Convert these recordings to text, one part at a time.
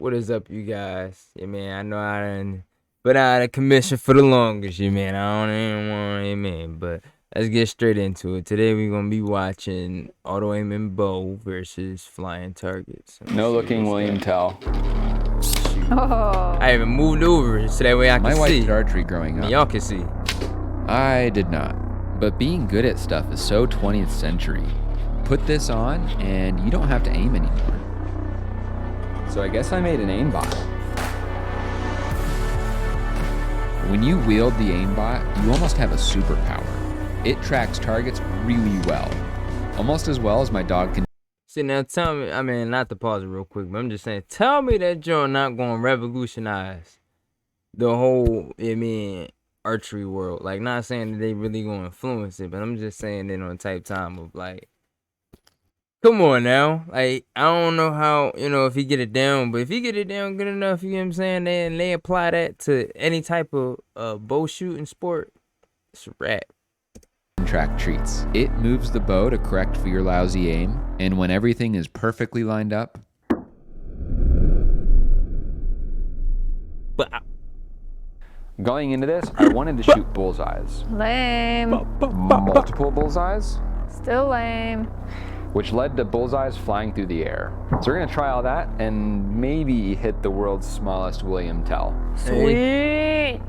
What is up, you guys? Yeah, man, I know I done been out of commission for the longest, yeah, man. I don't even want, yeah, man. But let's get straight into it. Today we're gonna be watching auto aiming bow versus flying targets. No looking William Tell. Shoot. Oh. I even moved over so that way I can My wife see. did archery growing up. Y'all can see. I did not. But being good at stuff is so 20th century. Put this on and you don't have to aim anymore. So I guess I made an aimbot. When you wield the aimbot, you almost have a superpower. It tracks targets really well. Almost as well as my dog can. See, now tell me, I mean, not to pause it real quick, but I'm just saying, tell me that you're not gonna revolutionize the whole, archery world. Like, not saying that they really gonna influence it, but I'm just saying that on type time of like, come on now. Like, I don't know how, if he get it down, but if he get it down good enough, you know what I'm saying, and they apply that to any type of bow shooting sport, it's a wrap. Track treats. It moves the bow to correct for your lousy aim, and when everything is perfectly lined up, But Going into this, I wanted to shoot bullseyes. Lame. Multiple bullseyes, Still lame. which led to bullseyes flying through the air. So we're gonna try all that and maybe hit the world's smallest William Tell. Sweet.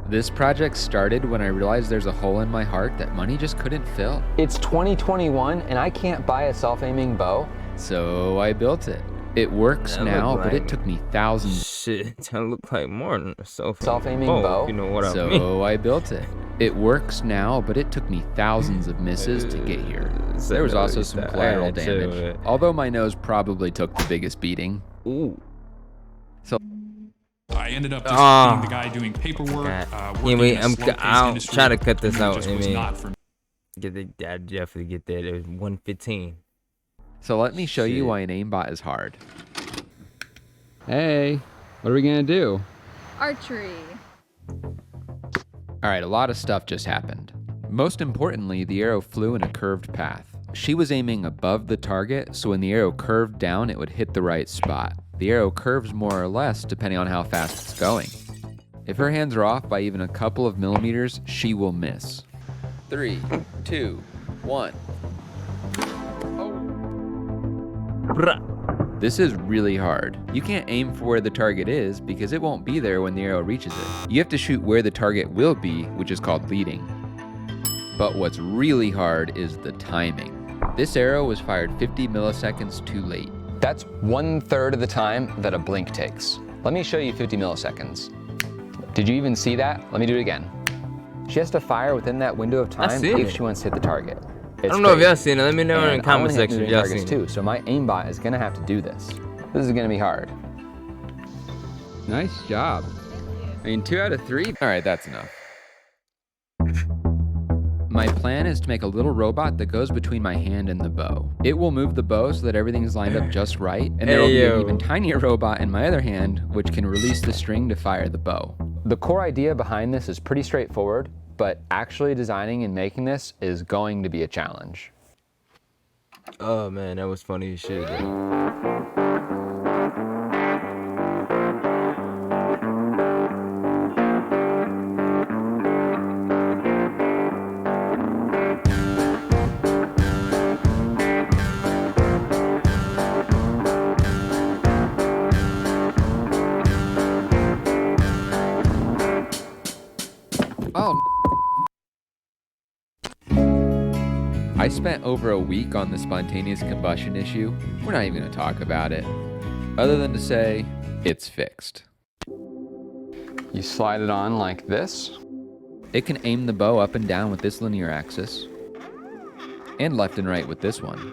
this project started when I realized there's a hole in my heart that money just couldn't fill. It's 2021 and I can't buy a self-aiming bow. So I built it. It works That now, look but like- it took me thousands. shit, that look like more than a Self-aiming bow? You know what I mean? So I built it. It works now, but it took me thousands of misses to get here. So There was no, also it's some not- I collateral had to chill damage, with it. although my nose probably took the biggest beating. Ooh. I ended up just Ah. being the guy doing paperwork. God. Working Anyway, in a slow-paced I'll industry. try to cut this To me, it out, just I was mean. not for me. I definitely get that. It was 115. So let me show you Shit. why an aimbot is hard. Hey, what are we gonna do? Archery. Alright, a lot of stuff just happened. Most importantly, the arrow flew in a curved path. She was aiming above the target, so when the arrow curved down, it would hit the right spot. The arrow curves more or less depending on how fast it's going. If her hands are off by even a couple of millimeters, she will miss. 3, 2, 1. This is really hard. You can't aim for where the target is because it won't be there when the arrow reaches it. You have to shoot where the target will be, which is called leading. But what's really hard is the timing. This arrow was fired 50 milliseconds too late. That's 1/3 of the time that a blink takes. Let me show you 50 milliseconds. Did you even see that? Let me do it again. She has to fire within that window of time seen if it. she wants to hit the target. I don't know if y'all seen it. Let me know in the comment section if y'all targets seen it. too. So my aimbot is gonna have to do this. This is gonna be hard. Nice job. I mean, 2 out of 3. Alright, that's enough. My plan is to make a little robot that goes between my hand and the bow. It will move the bow so that everything is lined up just right, and there will be Hey, an yo. even tinier robot in my other hand, which can release the string to fire the bow. The core idea behind this is pretty straightforward, but actually designing and making this is going to be a challenge. Oh man, that was funny as shit. Though. Oh. I spent over a week on the spontaneous combustion issue. We're not even going to talk about it, other than to say it's fixed. You slide it on like this. It can aim the bow up and down with this linear axis, and left and right with this one.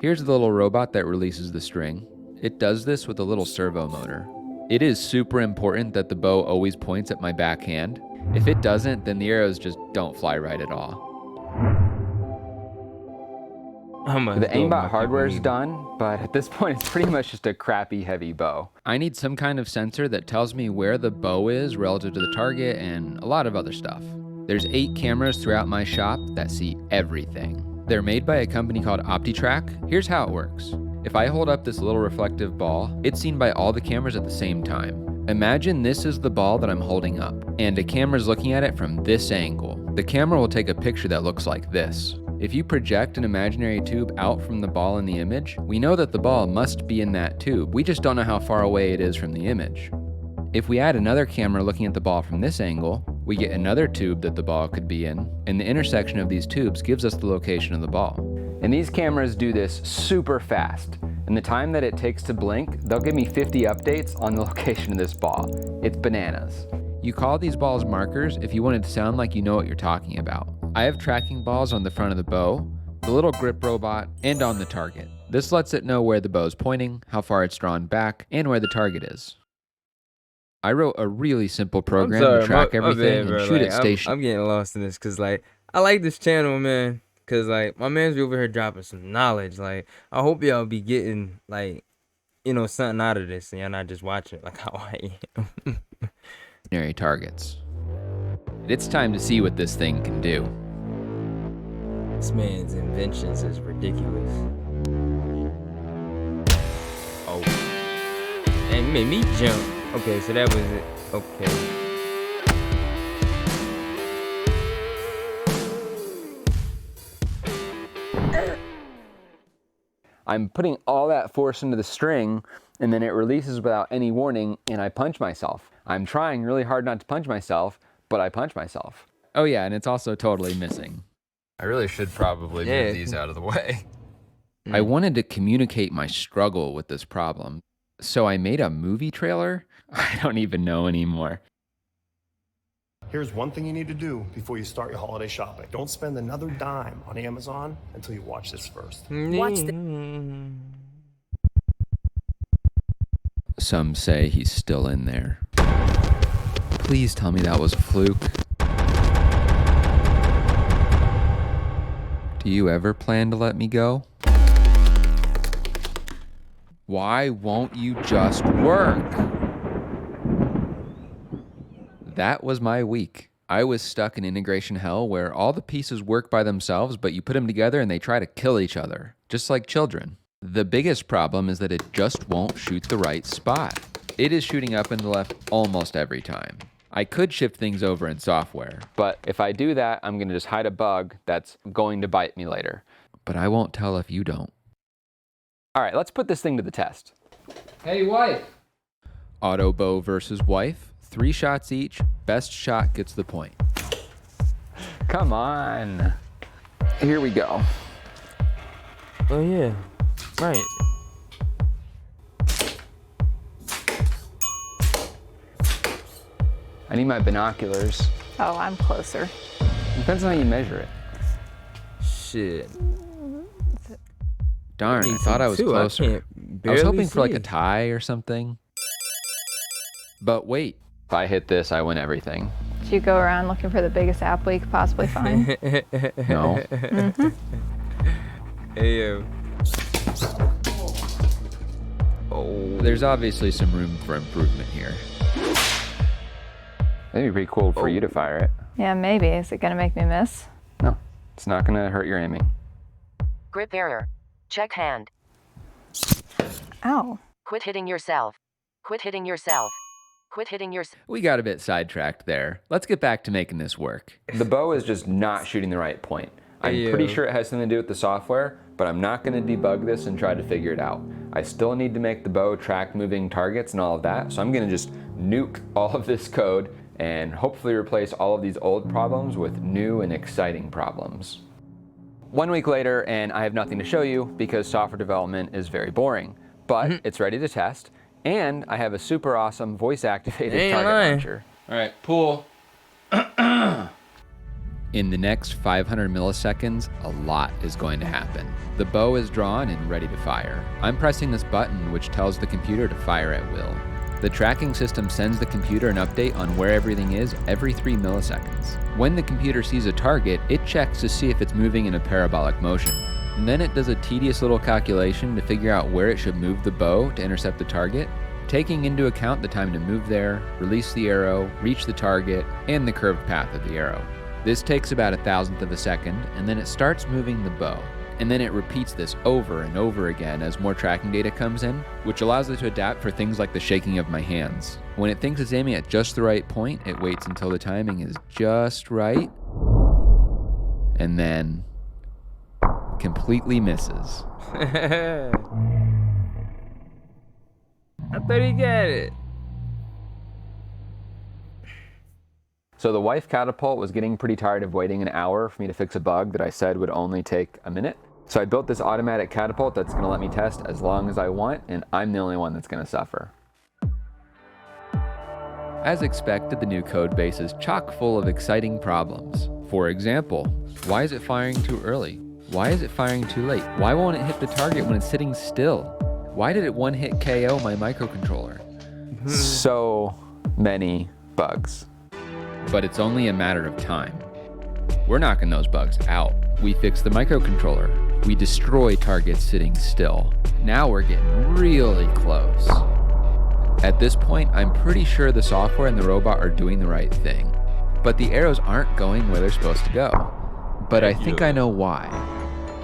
Here's the little robot that releases the string. It does this with a little servo motor. It is super important that the bow always points at my backhand. If it doesn't, then the arrows just don't fly right at all. The aimbot hardware is done, but at this point it's pretty much just a crappy heavy bow. I need some kind of sensor that tells me where the bow is relative to the target and a lot of other stuff. There's 8 cameras throughout my shop that see everything. They're made by a company called OptiTrack. Here's how it works. If I hold up this little reflective ball, it's seen by all the cameras at the same time. Imagine this is the ball that I'm holding up, and a camera's looking at it from this angle. The camera will take a picture that looks like this. If you project an imaginary tube out from the ball in the image, we know that the ball must be in that tube. We just don't know how far away it is from the image. If we add another camera looking at the ball from this angle, we get another tube that the ball could be in, and the intersection of these tubes gives us the location of the ball. And these cameras do this super fast. In the time that it takes to blink, they'll give me 50 updates on the location of this ball. It's bananas. You call these balls markers if you want it to sound like you know what you're talking about. I have tracking balls on the front of the bow, the little grip robot, and on the target. This lets it know where the bow is pointing, how far it's drawn back, and where the target is. I wrote a really simple program to track everything and shoot like, at station. I'm getting lost in this because, like, I like this channel, man. Because, like, my man's be over here dropping some knowledge. Like, I hope y'all be getting, like, you know, something out of this and y'all not just watching it like how I am. Targets. It's time to see what this thing can do. This man's inventions is ridiculous. Oh. And it made me jump. Okay, so that was it. Okay. I'm putting all that force into the string, and then it releases without any warning, and I punch myself. I'm trying really hard not to punch myself, but I punch myself. Oh yeah, and it's also totally missing. I really should probably move these out of the way. I wanted to communicate my struggle with this problem, so I made a movie trailer? I don't even know anymore. Here's one thing you need to do before you start your holiday shopping. Don't spend another dime on Amazon until you watch this first. Watch the. Some say he's still in there. Please tell me that was a fluke. Do you ever plan to let me go? Why won't you just work? That was my week. I was stuck in integration hell where all the pieces work by themselves, but you put them together and they try to kill each other, just like children. The biggest problem is that it just won't shoot the right spot. It is shooting up and to the left almost every time. I could shift things over in software, But if I do that, I'm gonna just hide a bug that's going to bite me later. but I won't tell if you don't. All right, let's put this thing to the test. Hey, wife! Auto bow versus wife. 3 shots each. Best shot gets the point. Come on. Here we go. Oh, yeah. Right. I need my binoculars. Oh, I'm closer. Depends on how you measure it. Shit. Darn, I Need thought I was some too. closer. can't I was barely hoping for like a see. tie or something. But wait, If I hit this, I win everything. Did you go around looking for the biggest apple you could possibly find? No. Hey, yo. Oh. there's obviously some room for improvement here. That'd be pretty cool for you to fire it. Yeah, maybe. Is it gonna make me miss? No, it's not gonna hurt your aiming. Grip error. Check hand. Ow. Quit hitting yourself. Quit hitting yourself. Quit hitting yourself. We got a bit sidetracked there. Let's get back to making this work. The bow is just not shooting the right point. I'm pretty sure it has something to do with the software, but I'm not gonna debug this and try to figure it out. I still need to make the bow track moving targets and all of that, so I'm gonna just nuke all of this code and hopefully replace all of these old problems with new and exciting problems. 1 week later, and I have nothing to show you because software development is very boring, but it's ready to test, and I have a super awesome voice-activated Ain't target lying. launcher. All right, pull. In the next 500 milliseconds, a lot is going to happen. The bow is drawn and ready to fire. I'm pressing this button, which tells the computer to fire at will. The tracking system sends the computer an update on where everything is every 3 milliseconds. When the computer sees a target, it checks to see if it's moving in a parabolic motion. And then it does a tedious little calculation to figure out where it should move the bow to intercept the target, taking into account the time to move there, release the arrow, reach the target, and the curved path of the arrow. This takes about 1,000th of a second, and then it starts moving the bow. And then it repeats this over and over again as more tracking data comes in, which allows it to adapt for things like the shaking of my hands. When it thinks it's aiming at just the right point, it waits until the timing is just right, and then completely misses. I thought he got it. So the wife catapult was getting pretty tired of waiting an hour for me to fix a bug that I said would only take a minute. So I built this automatic catapult that's gonna let me test as long as I want, and I'm the only one that's gonna suffer. As expected, the new code base is chock full of exciting problems. For example, why is it firing too early? Why is it firing too late? Why won't it hit the target when it's sitting still? Why did it one-hit KO my microcontroller? So many bugs. But it's only a matter of time. We're knocking those bugs out. We fix the microcontroller. We destroy targets sitting still. Now we're getting really close. At this point, I'm pretty sure the software and the robot are doing the right thing. But the arrows aren't going where they're supposed to go. But I think I know why.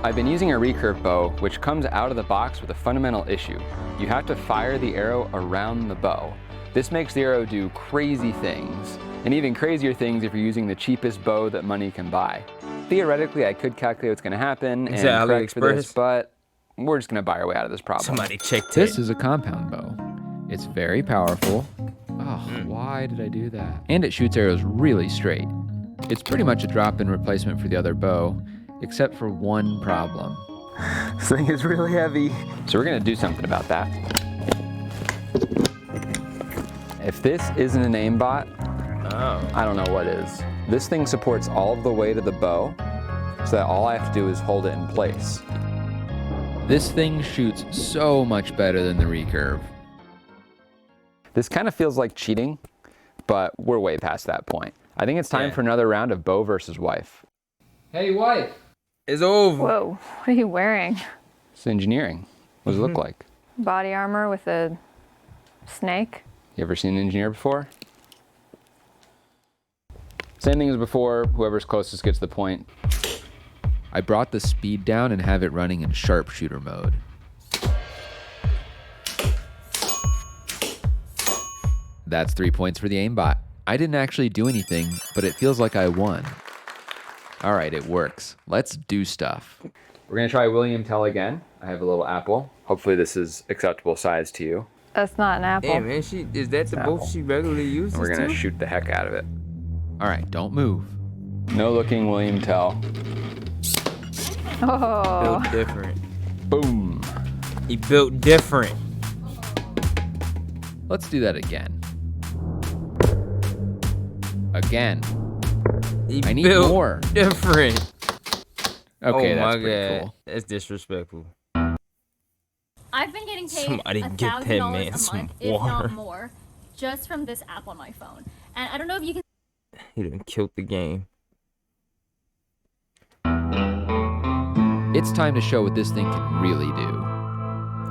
I've been using a recurve bow, which comes out of the box with a fundamental issue. You have to fire the arrow around the bow. This makes the arrow do crazy things, and even crazier things if you're using the cheapest bow that money can buy. Theoretically, I could calculate what's gonna happen and correct for this, but we're just gonna buy our way out of this problem. Somebody check This is a compound bow. It's very powerful. Oh, why did I do that? And it shoots arrows really straight. It's pretty much a drop-in replacement for the other bow, except for one problem. This thing is really heavy. So we're gonna do something about that. If this isn't an aimbot, I don't know what is. This thing supports all of the weight of the bow, so that all I have to do is hold it in place. This thing shoots so much better than the recurve. This kind of feels like cheating, but we're way past that point. I think it's time for another round of bow versus wife. Hey, wife! It's over. Whoa, what are you wearing? It's engineering. What does it look like? Body armor with a snake? You ever seen an engineer before? Same thing as before, whoever's closest gets the point. I brought the speed down and have it running in sharpshooter mode. That's 3 points for the aimbot. I didn't actually do anything, but it feels like I won. All right, it works. Let's do stuff. We're gonna try William Tell again. I have a little apple. Hopefully this is acceptable size to you. That's not an apple. Yeah, man, is that the bow she regularly uses? And we're gonna too? shoot the heck out of it. All right, don't move. No looking William Tell. Oh. Built different. Boom. He built different. Let's do that again. Again. He I need built more. different. Okay, oh that's my pretty God. cool. That's disrespectful. I've been getting paid Somebody get that $1,000 man a some month, if water. not more, just from this app on my phone. And I don't know if you can. He done killed the game. It's time to show what this thing can really do.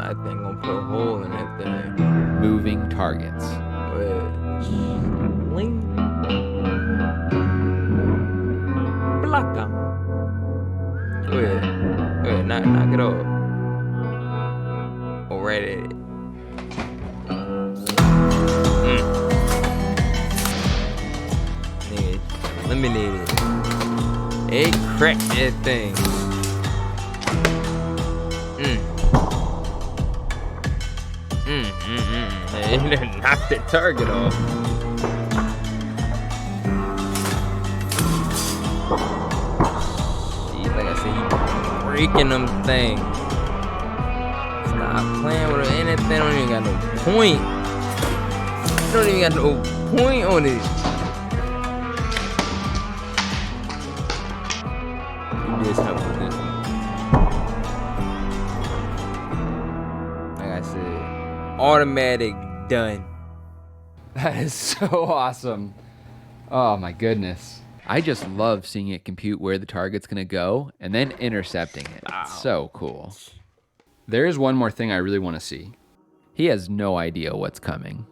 I think I'm gonna put a hole in that thing. Moving targets. Ling. Block him. Go ahead. Go ahead. Knock it off. Oh, right at it. Nigga, eliminated. It cracked that thing. He done knocked the target off. See, like I said, he breaking them things. Stop playing with it. And that thing don't even got no point. It don't even got no point on it. You did something with this one. Like I said, automatic done. That is so awesome. Oh my goodness. I just love seeing it compute where the target's gonna go and then intercepting it. It's so cool. There is one more thing I really want to see. He has no idea what's coming.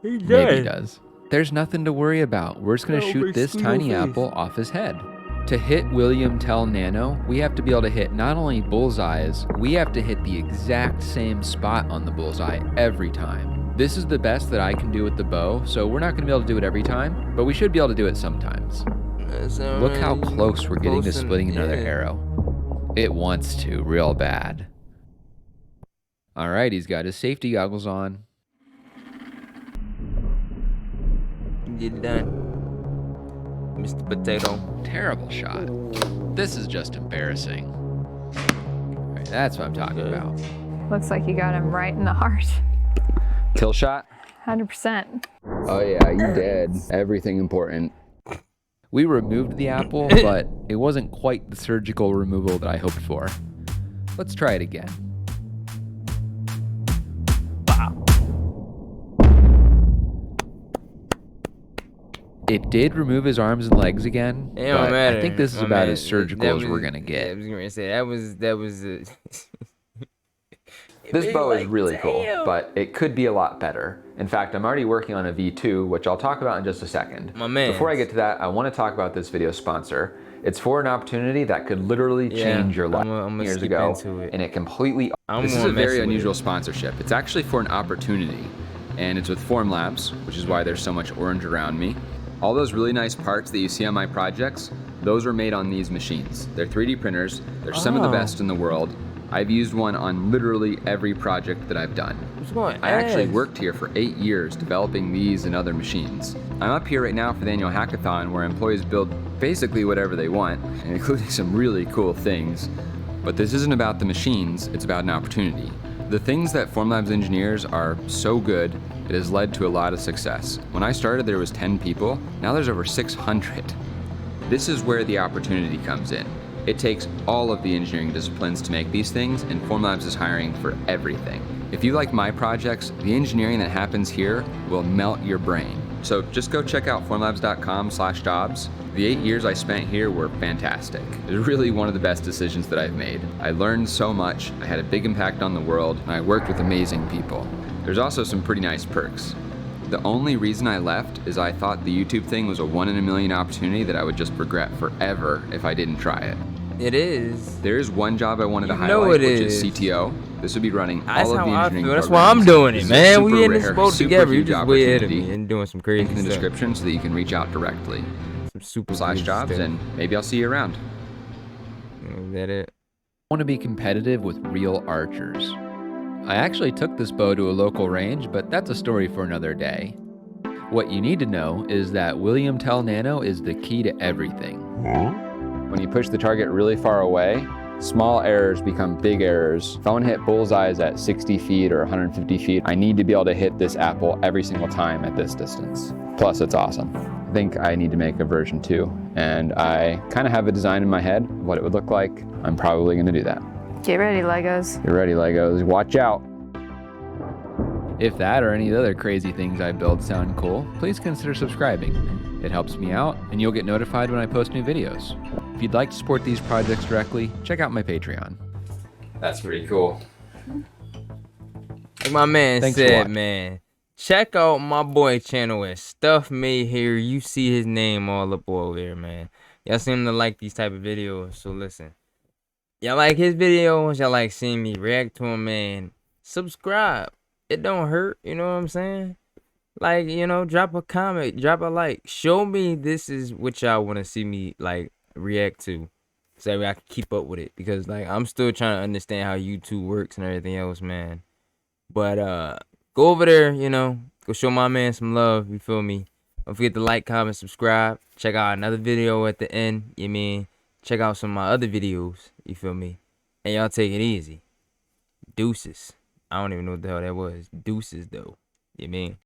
He Maybe he does. There's nothing to worry about. We're just gonna No, shoot big this squeal tiny face. apple off his head. To hit William Tell Nano, we have to be able to hit not only bullseyes, we have to hit the exact same spot on the bullseye every time. This is the best that I can do with the bow, so we're not going to be able to do it every time, but we should be able to do it sometimes. Look how close we're getting to splitting another arrow. It wants to real bad. All right, he's got his safety goggles on. Get it done, Mr. Potato. Terrible shot. This is just embarrassing. All right, that's what I'm talking about. Looks like you got him right in the heart. Kill shot? 100%. Oh yeah, you did. Everything important. We removed the apple, but it wasn't quite the surgical removal that I hoped for. Let's try it again. It did remove his arms and legs again, It but don't matter. I think this is My about man, as surgical as we're gonna Yeah, I get. was gonna say that was This bow is really cool, but it could be a lot better. In fact, I'm already working on a V2, which I'll talk about in just a second. My man. Before I get to that, I want to talk about this video sponsor. It's for an opportunity that could literally change your life. I'ma Years skip ago, into it. and it completely. This is gonna a mess very with unusual it. sponsorship. It's actually for an opportunity, and it's with Formlabs, which is why there's so much orange around me. All those really nice parts that you see on my projects, those are made on these machines. They're 3D printers. They're some of the best in the world. I've used one on literally every project that I've done. I actually worked here for 8 years developing these and other machines. I'm up here right now for the annual hackathon where employees build basically whatever they want, including some really cool things. But this isn't about the machines, it's about an opportunity. The things that Formlabs engineers are so good, it has led to a lot of success. When I started, there was 10 people. Now there's over 600. This is where the opportunity comes in. It takes all of the engineering disciplines to make these things, and Formlabs is hiring for everything. If you like my projects, the engineering that happens here will melt your brain. So just go check out formlabs.com/jobs. The 8 years I spent here were fantastic. It was really one of the best decisions that I've made. I learned so much, I had a big impact on the world, and I worked with amazing people. There's also some pretty nice perks. The only reason I left is I thought the YouTube thing was a 1 in a million opportunity that I would just regret forever if I didn't try it. It is. There is one job I wanted to You know highlight, it which is. is CTO. This would be running That's all of the how I engineering feel. That's programs. why I'm doing This it, is a man. We super in this rare, boat super together. You huge just way ahead of me opportunity. and doing some crazy Link in the stuff. description so that you can reach out directly. Some super /jobs, crazy and maybe I'll see you around. stuff. Is that it? I want to be competitive with real archers. I actually took this bow to a local range, but that's a story for another day. What you need to know is that William Tell Nano is the key to everything. When you push the target really far away, small errors become big errors. If I want to hit bullseyes at 60 feet or 150 feet, I need to be able to hit this apple every single time at this distance. Plus, it's awesome. I think I need to make a version 2, and I kind of have a design in my head of what it would look like. I'm probably going to do that. Get ready, Legos. Get ready, Legos. Watch out. If that or any of the other crazy things I build sound cool, please consider subscribing. It helps me out, and you'll get notified when I post new videos. If you'd like to support these projects directly, check out my Patreon. That's pretty cool. Like my man Thanks for said, watching. man, check out my boy channel at Stuff Made Here. You see his name all up over there, man. Y'all seem to like these type of videos, so listen. Y'all like his videos, y'all like seeing me react to him, man. Subscribe. It don't hurt, you know what I'm saying? Like, you know, drop a comment, drop a like. Show me this is what y'all want to see me, like, react to. So I can keep up with it. Because, like, I'm still trying to understand how YouTube works and everything else, man. But, go over there, you know. Go show my man some love, you feel me? Don't forget to like, comment, subscribe. Check out another video at the end, you mean? Check out some of my other videos, you feel me? And y'all take it easy. Deuces. I don't even know what the hell that was. Deuces, though. You mean?